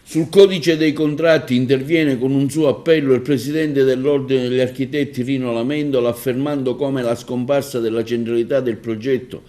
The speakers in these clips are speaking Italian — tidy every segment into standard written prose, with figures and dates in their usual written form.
Sul codice dei contratti interviene con un suo appello il presidente dell'Ordine degli Architetti Rino Lamendola, affermando come la scomparsa della centralità del progetto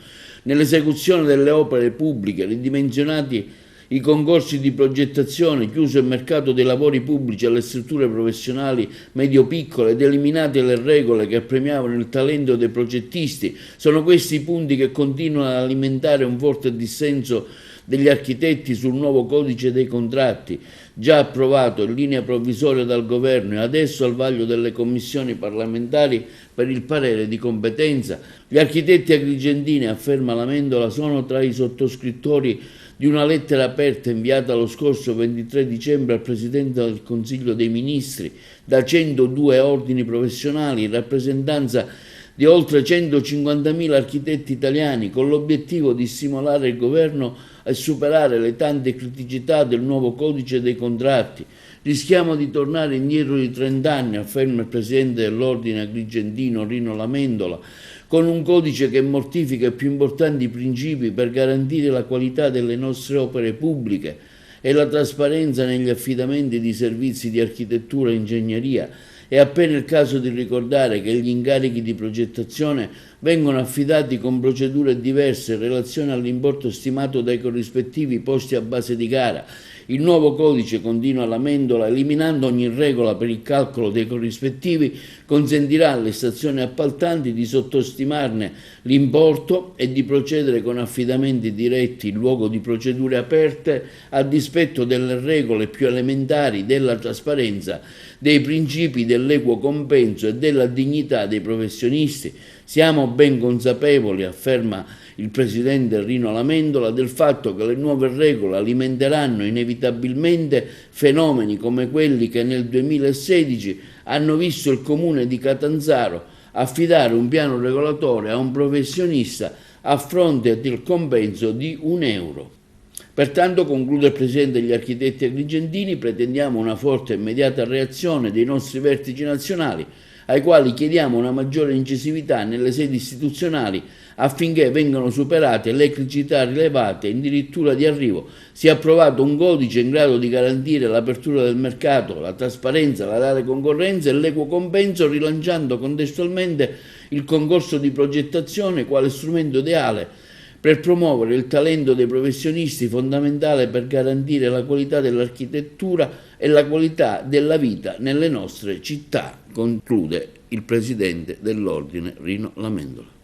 nell'esecuzione delle opere pubbliche, ridimensionati i concorsi di progettazione, chiuso il mercato dei lavori pubblici alle strutture professionali medio-piccole ed eliminate le regole che premiavano il talento dei progettisti, sono questi i punti che continuano ad alimentare un forte dissenso degli architetti sul nuovo codice dei contratti, già approvato in linea provvisoria dal Governo e adesso al vaglio delle commissioni parlamentari per il parere di competenza. Gli architetti agrigentini, afferma Lamendola, sono tra i sottoscrittori di una lettera aperta inviata lo scorso 23 dicembre al Presidente del Consiglio dei Ministri da 102 ordini professionali in rappresentanza di oltre 150.000 architetti italiani, con l'obiettivo di stimolare il Governo a superare le tante criticità del nuovo codice dei contratti. Rischiamo di tornare indietro di 30 anni, afferma il Presidente dell'Ordine agrigentino Rino Lamendola, con un codice che mortifica i più importanti principi per garantire la qualità delle nostre opere pubbliche e la trasparenza negli affidamenti di servizi di architettura e ingegneria. È appena il caso di ricordare che gli incarichi di progettazione vengono affidati con procedure diverse in relazione all'importo stimato dai corrispettivi posti a base di gara. Il nuovo codice, continua Lamendola, eliminando ogni regola per il calcolo dei corrispettivi, consentirà alle stazioni appaltanti di sottostimarne l'importo e di procedere con affidamenti diretti in luogo di procedure aperte, a dispetto delle regole più elementari della trasparenza, dei principi dell'equo compenso e della dignità dei professionisti. Siamo ben consapevoli, afferma il presidente Rino Lamendola, del fatto che le nuove regole alimenteranno inevitabilmente fenomeni come quelli che nel 2016 hanno visto il comune di Catanzaro affidare un piano regolatore a un professionista a fronte del compenso di €1. Pertanto, conclude il presidente degli architetti agrigentini, pretendiamo una forte e immediata reazione dei nostri vertici nazionali, ai quali chiediamo una maggiore incisività nelle sedi istituzionali affinché vengano superate le criticità rilevate in dirittura di arrivo. Sia approvato un codice in grado di garantire l'apertura del mercato, la trasparenza, la leale concorrenza e l'equo compenso, rilanciando contestualmente il concorso di progettazione quale strumento ideale per promuovere il talento dei professionisti, fondamentale per garantire la qualità dell'architettura e la qualità della vita nelle nostre città, conclude il presidente dell'Ordine Rino Lamendola.